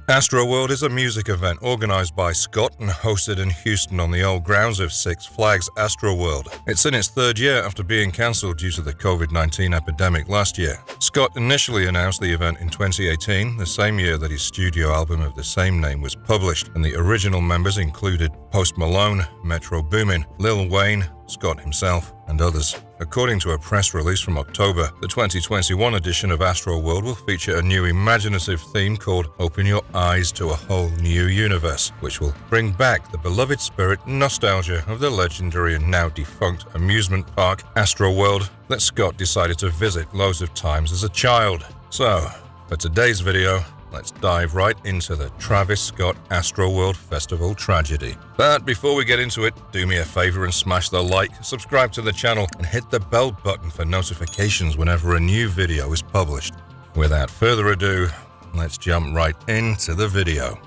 Astroworld is a music event organized by Scott and hosted in Houston on the old grounds of Six Flags Astroworld. It's in its third year after being cancelled due to the COVID-19 epidemic last year. Scott initially announced the event in 2018, the same year that his studio album of the same name was published, and the original members included Post Malone, Metro Boomin, Lil Wayne, Scott himself, and others. According to a press release from October, the 2021 edition of Astroworld will feature a new imaginative theme called Open Your Eyes to a Whole New Universe, which will bring back the beloved spirit and nostalgia of the legendary and now defunct amusement park Astroworld that Scott decided to visit loads of times as a child. So, for today's video, let's dive right into the Travis Scott Astroworld Festival tragedy. But before we get into it, do me a favor and smash the like, subscribe to the channel, and hit the bell button for notifications whenever a new video is published. Without further ado, let's jump right into the video.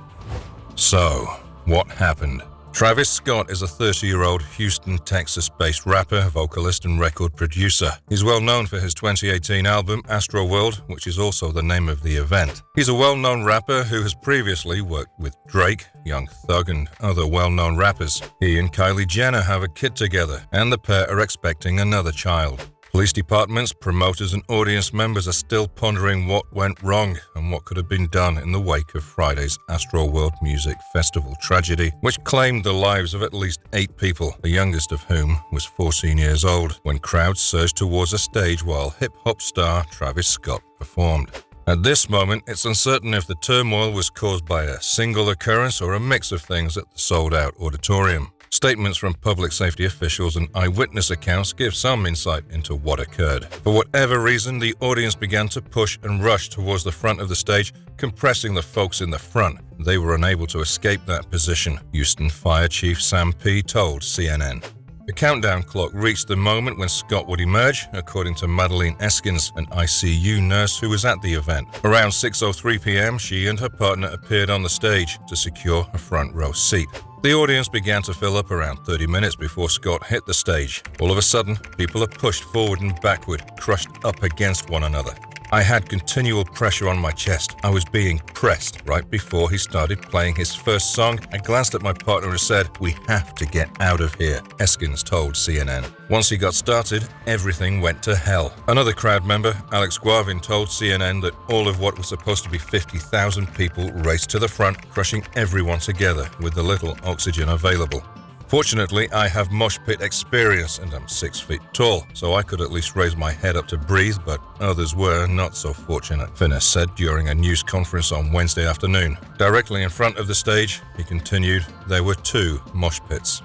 So, what happened? Travis Scott is a 30-year-old Houston, Texas-based rapper, vocalist, and record producer. He's well known for his 2018 album, Astroworld, which is also the name of the event. He's a well-known rapper who has previously worked with Drake, Young Thug, and other well-known rappers. He and Kylie Jenner have a kid together, and the pair are expecting another child. Police departments, promoters, and audience members are still pondering what went wrong and what could have been done in the wake of Friday's Astroworld Music Festival tragedy, which claimed the lives of at least 8 people, the youngest of whom was 14 years old, when crowds surged towards a stage while hip-hop star Travis Scott performed. At this moment, it's uncertain if the turmoil was caused by a single occurrence or a mix of things at the sold-out auditorium. Statements from public safety officials and eyewitness accounts give some insight into what occurred. For whatever reason, the audience began to push and rush towards the front of the stage, compressing the folks in the front. They were unable to escape that position, Houston Fire Chief Sam P. told CNN. The countdown clock reached the moment when Scott would emerge, according to Madeline Eskins, an ICU nurse who was at the event. Around 6:03 p.m., she and her partner appeared on the stage to secure a front row seat. The audience began to fill up around 30 minutes before Scott hit the stage. All of a sudden, people are pushed forward and backward, crushed up against one another. I had continual pressure on my chest. I was being pressed. Right before he started playing his first song, I glanced at my partner and said, "We have to get out of here," Eskins told CNN. Once he got started, everything went to hell. Another crowd member, Alex Guavin, told CNN that all of what was supposed to be 50,000 people raced to the front, crushing everyone together with the little oxygen available. "Fortunately, I have mosh pit experience and I'm 6 feet tall, so I could at least raise my head up to breathe, but others were not so fortunate," Finner said during a news conference on Wednesday afternoon. Directly in front of the stage, he continued, there were 2 mosh pits.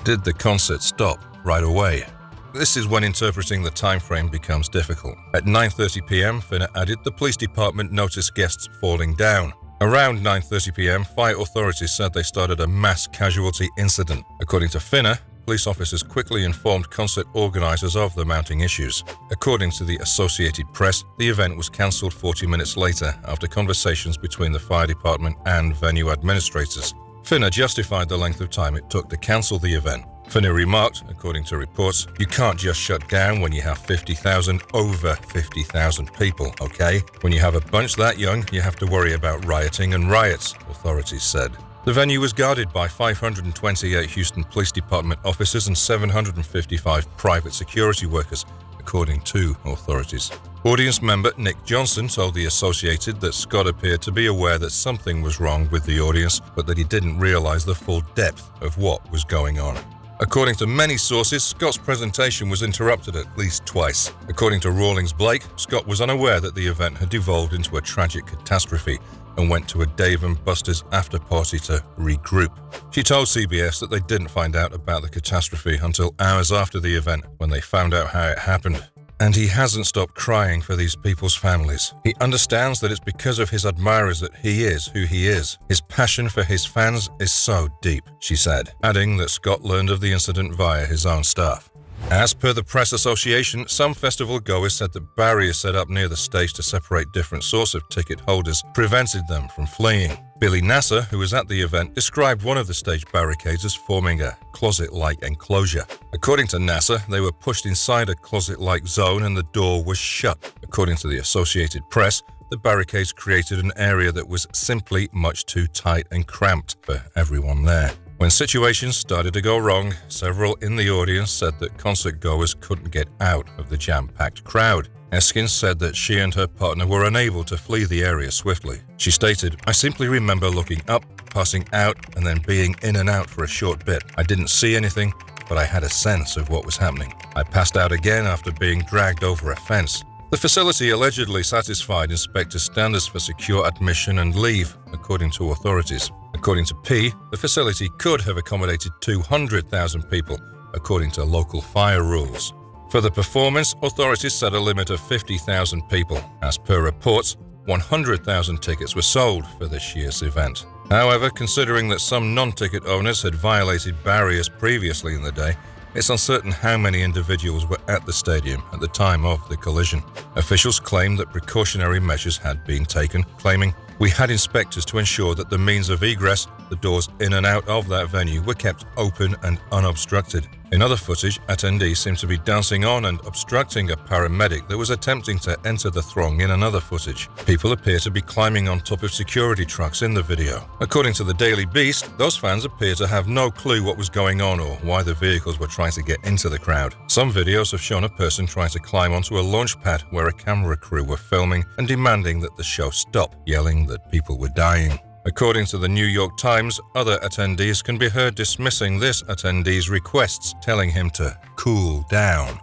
Did the concert stop right away? This is when interpreting the time frame becomes difficult. At 9:30 p.m., Finner added the police department noticed guests falling down. Around 9:30 p.m., fire authorities said they started a mass casualty incident. According to Finner, police officers quickly informed concert organizers of the mounting issues. According to the Associated Press, the event was cancelled 40 minutes later after conversations between the fire department and venue administrators. Finner justified the length of time it took to cancel the event. Finner remarked, according to reports, "You can't just shut down when you have 50,000 over 50,000 people, okay? When you have a bunch that young, you have to worry about rioting and riots," authorities said. The venue was guarded by 528 Houston Police Department officers and 755 private security workers, according to authorities. Audience member Nick Johnson told the Associated that Scott appeared to be aware that something was wrong with the audience, but that he didn't realize the full depth of what was going on. According to many sources, Scott's presentation was interrupted at least twice. According to Rawlings Blake, Scott was unaware that the event had devolved into a tragic catastrophe and went to a Dave & Buster's after party to regroup. She told CBS that they didn't find out about the catastrophe until hours after the event, when they found out how it happened. And he hasn't stopped crying for these people's families. He understands that it's because of his admirers that he is who he is. His passion for his fans is so deep, she said, adding that Scott learned of the incident via his own staff. As per the Press Association, some festival goers said that barriers set up near the stage to separate different sorts of ticket holders prevented them from fleeing. Billy Nasser, who was at the event, described one of the stage barricades as forming a closet-like enclosure. According to Nasser, they were pushed inside a closet-like zone and the door was shut. According to the Associated Press, the barricades created an area that was simply much too tight and cramped for everyone there. When situations started to go wrong, several in the audience said that concert-goers couldn't get out of the jam-packed crowd. Eskins said that she and her partner were unable to flee the area swiftly. She stated, "I simply remember looking up, passing out, and then being in and out for a short bit. I didn't see anything, but I had a sense of what was happening. I passed out again after being dragged over a fence." The facility allegedly satisfied inspector standards for secure admission and leave, according to authorities. According to P, the facility could have accommodated 200,000 people, according to local fire rules. For the performance, authorities set a limit of 50,000 people. As per reports, 100,000 tickets were sold for this year's event. However, considering that some non-ticket owners had violated barriers previously in the day, it's uncertain how many individuals were at the stadium at the time of the collision. Officials claimed that precautionary measures had been taken, claiming, "We had inspectors to ensure that the means of egress, the doors in and out of that venue, were kept open and unobstructed." In other footage, attendees seemed to be dancing on and obstructing a paramedic that was attempting to enter the throng in another footage. People appear to be climbing on top of security trucks in the video. According to the Daily Beast, those fans appear to have no clue what was going on or why the vehicles were trying to get into the crowd. Some videos have shown a person trying to climb onto a launch pad where a camera crew were filming and demanding that the show stop, yelling that people were dying. According to the New York Times, other attendees can be heard dismissing this attendee's requests, telling him to cool down.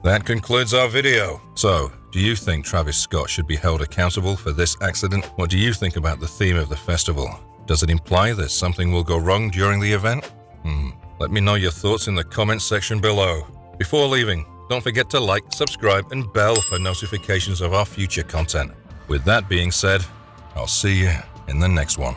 That concludes our video. So, do you think Travis Scott should be held accountable for this accident? What do you think about the theme of the festival? Does it imply that something will go wrong during the event? Let me know your thoughts in the comments section below. Before leaving, don't forget to like, subscribe, and bell for notifications of our future content. With that being said, I'll see you in the next one.